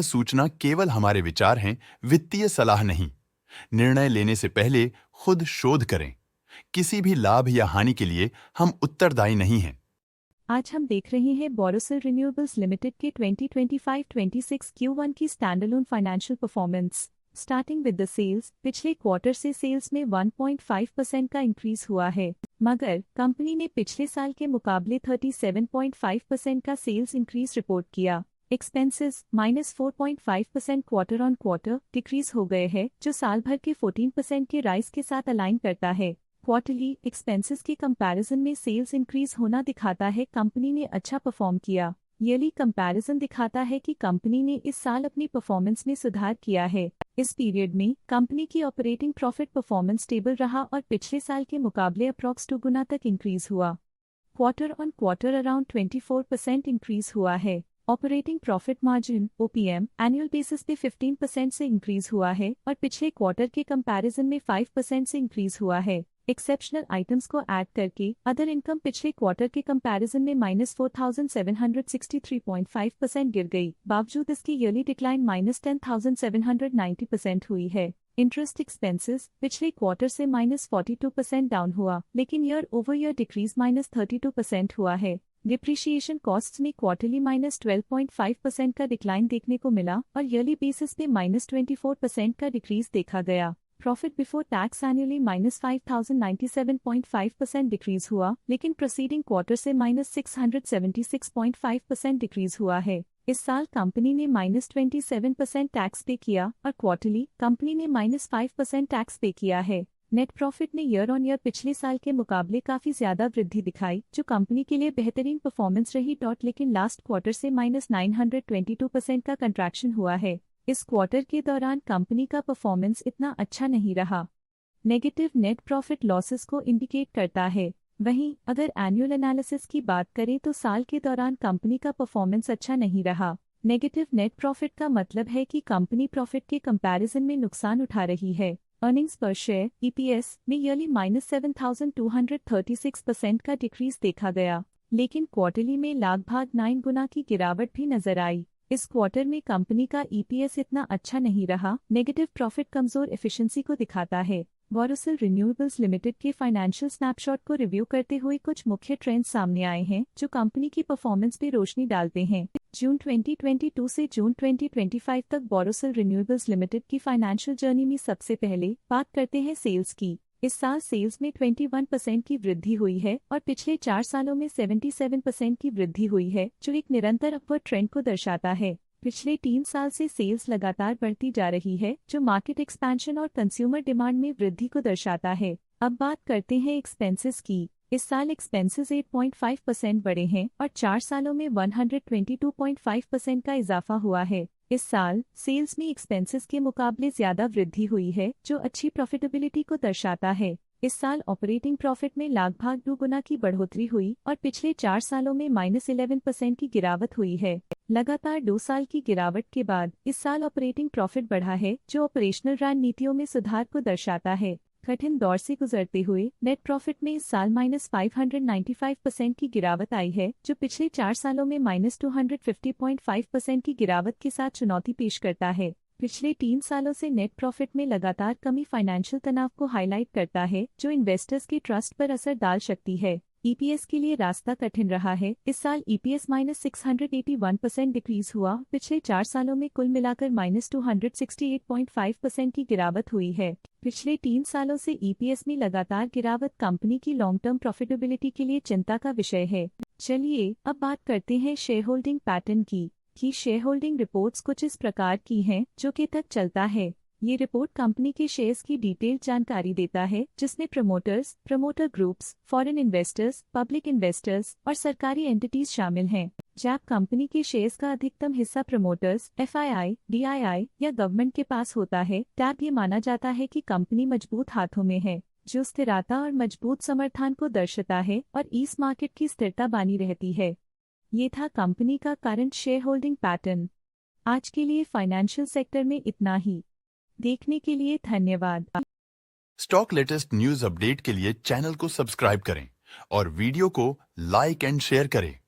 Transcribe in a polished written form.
सूचना केवल हमारे विचार हैं, वित्तीय सलाह नहीं। निर्णय लेने से पहले खुद शोध करें। किसी भी लाभ या हानि के लिए हम उत्तरदायी नहीं हैं। आज हम देख रहे हैं बोरोसिल रिन्यूएबल्स लिमिटेड के 2025-26 Q1 की standalone financial performance. Starting with the sales, पिछले क्वार्टर से सेल्स में 1.5% का इंक्रीज हुआ है, मगर कंपनी ने पिछले साल के मुकाबले 37.5% का सेल्स इंक्रीज रिपोर्ट किया। Expenses -4.5% quarter on quarter decrease हो गए हैं, जो साल भर के 14% के राइज के साथ अलाइन करता है। क्वार्टरली एक्सपेंसेस के कंपैरिजन में सेल्स इंक्रीज होना दिखाता है कंपनी ने अच्छा परफॉर्म किया। ईयरली कंपैरिजन दिखाता है कि कंपनी ने इस साल अपनी परफॉर्मेंस में सुधार किया है। इस पीरियड में कंपनी की ऑपरेटिंग प्रॉफिट परफॉर्मेंस स्टेबल रहा और पिछले साल के मुकाबले अप्रॉक्स 2 गुना तक इंक्रीज हुआ। Quarter on quarter around 24% increase हुआ है। Operating profit margin OPM annual basis पे 15% से इंक्रीज हुआ है और पिछले क्वार्टर के कंपैरिजन में 5% से इंक्रीज हुआ है। एक्सेप्शनल आइटम्स को ऐड करके अदर इनकम पिछले क्वार्टर के कंपैरिजन में -4,763.5% गिर गई। बावजूद इसकी ईयरली डिक्लाइन -10,790% हुई है। इंटरेस्ट एक्सपेंसेस पिछले क्वार्टर से -42% डाउन हुआ, लेकिन ईयर ओवर ईयर डिक्रीज -32% हुआ है। डिप्रिशिएशन कॉस्ट्स में क्वार्टरली -12.5% का डिक्लाइन देखने को मिला और ईयरली बेसिस पे -24% का डिक्रीज देखा गया। Profit before tax annually -5,097.5% decrease हुआ, लेकिन प्रोसीडिंग क्वार्टर से -676.5% डिक्रीज हुआ है। इस साल कंपनी ने -27% टैक्स पे किया और क्वार्टरली कंपनी ने -5% टैक्स पे किया है। नेट प्रॉफिट ने ईयर ऑन ईयर पिछले साल के मुकाबले काफी ज्यादा वृद्धि दिखाई, जो कंपनी के लिए बेहतरीन परफॉर्मेंस रही। लेकिन लास्ट क्वार्टर से -922% का कंट्रैक्शन हुआ है। इस क्वार्टर के दौरान कंपनी का परफॉर्मेंस इतना अच्छा नहीं रहा। नेगेटिव नेट प्रॉफिट लॉसेस को इंडिकेट करता है। वहीं अगर एनुअल एनालिसिस की बात करें तो साल के दौरान कंपनी का परफॉर्मेंस अच्छा नहीं रहा। नेगेटिव नेट प्रॉफिट का मतलब है कि कंपनी प्रॉफिट के कंपैरिजन में नुकसान उठा रही है। अर्निंग्स पर शेयर EPS में ईयरली -7,236% का डिक्रीज देखा गया, लेकिन क्वार्टरली में लगभग 9 गुना की गिरावट भी नजर आई। इस क्वार्टर में कंपनी का EPS इतना अच्छा नहीं रहा। नेगेटिव प्रॉफिट कमजोर एफिशिएंसी को दिखाता है। बोरोसिल रिन्यूएबल्स लिमिटेड के फाइनेंशियल स्नैपशॉट को रिव्यू करते हुए कुछ मुख्य ट्रेंड्स सामने आए हैं, जो कंपनी की परफॉर्मेंस पे रोशनी डालते हैं। जून 2022 से जून 2025 तक बोरोसिल रिन्यूएबल्स लिमिटेड की फाइनेंशियल जर्नी में सबसे पहले बात करते हैं सेल्स की। इस साल सेल्स में 21% की वृद्धि हुई है और पिछले 4 सालों में 77% की वृद्धि हुई है, जो एक निरंतर अपवर्ड ट्रेंड को दर्शाता है। पिछले 3 साल से सेल्स लगातार बढ़ती जा रही है, जो मार्केट एक्सपेंशन और कंज्यूमर डिमांड में वृद्धि को दर्शाता है। अब बात करते हैं एक्सपेंसेस की। इस साल एक्सपेंसेस 8.5% बढ़े हैं और 4 सालों में 122.5% का इजाफा हुआ है। इस साल सेल्स में एक्सपेंसेस के मुकाबले ज्यादा वृद्धि हुई है, जो अच्छी प्रॉफिटेबिलिटी को दर्शाता है। इस साल ऑपरेटिंग प्रॉफिट में लगभग 2 गुना की बढ़ोतरी हुई और पिछले 4 सालों में -11% की गिरावट हुई है। लगातार 2 साल की गिरावट के बाद इस साल ऑपरेटिंग प्रॉफिट बढ़ा है, जो ऑपरेशनल रणनीतियों में सुधार को दर्शाता है। कठिन दौर से गुजरते हुए नेट प्रॉफिट में इस साल -595% की गिरावट आई है, जो पिछले 4 सालों में -250.5% की गिरावट के साथ चुनौती पेश करता है। पिछले 3 सालों से नेट प्रॉफिट में लगातार कमी फाइनेंशियल तनाव को हाईलाइट करता है, जो इन्वेस्टर्स के ट्रस्ट पर असर डाल सकती है। EPS के लिए रास्ता कठिन रहा है। इस साल EPS -681% डिक्रीज हुआ। पिछले 4 सालों में कुल मिलाकर -268.5% की गिरावट हुई है। पिछले 3 सालों से EPS में लगातार गिरावट कंपनी की लॉन्ग टर्म प्रॉफिटेबिलिटी के लिए चिंता का विषय है। चलिए अब बात करते हैं शेयर होल्डिंग पैटर्न की। शेयर होल्डिंग रिपोर्ट्स कुछ इस प्रकार की हैं, जो के तक चलता है। ये रिपोर्ट कंपनी के शेयर्स की डिटेल्ड जानकारी देता है, जिसमें promoters, promoter groups, foreign investors, public investors और सरकारी एंटिटीज शामिल हैं। जब कंपनी के शेयर्स का अधिकतम हिस्सा प्रमोटर्स, FII, DII या गवर्नमेंट के पास होता है, तब ये माना जाता है कि कंपनी मजबूत हाथों में है, जो स्थिरता और मजबूत समर्थन को दर्शाता है और इस मार्केट की स्थिरता बनी रहती है। ये था कंपनी का करंट शेयर होल्डिंग पैटर्न। आज के लिए फाइनेंशियल सेक्टर में इतना ही। देखने के लिए धन्यवाद। स्टॉक लेटेस्ट न्यूज अपडेट के लिए चैनल को सब्सक्राइब करें और वीडियो को लाइक एंड शेयर करें।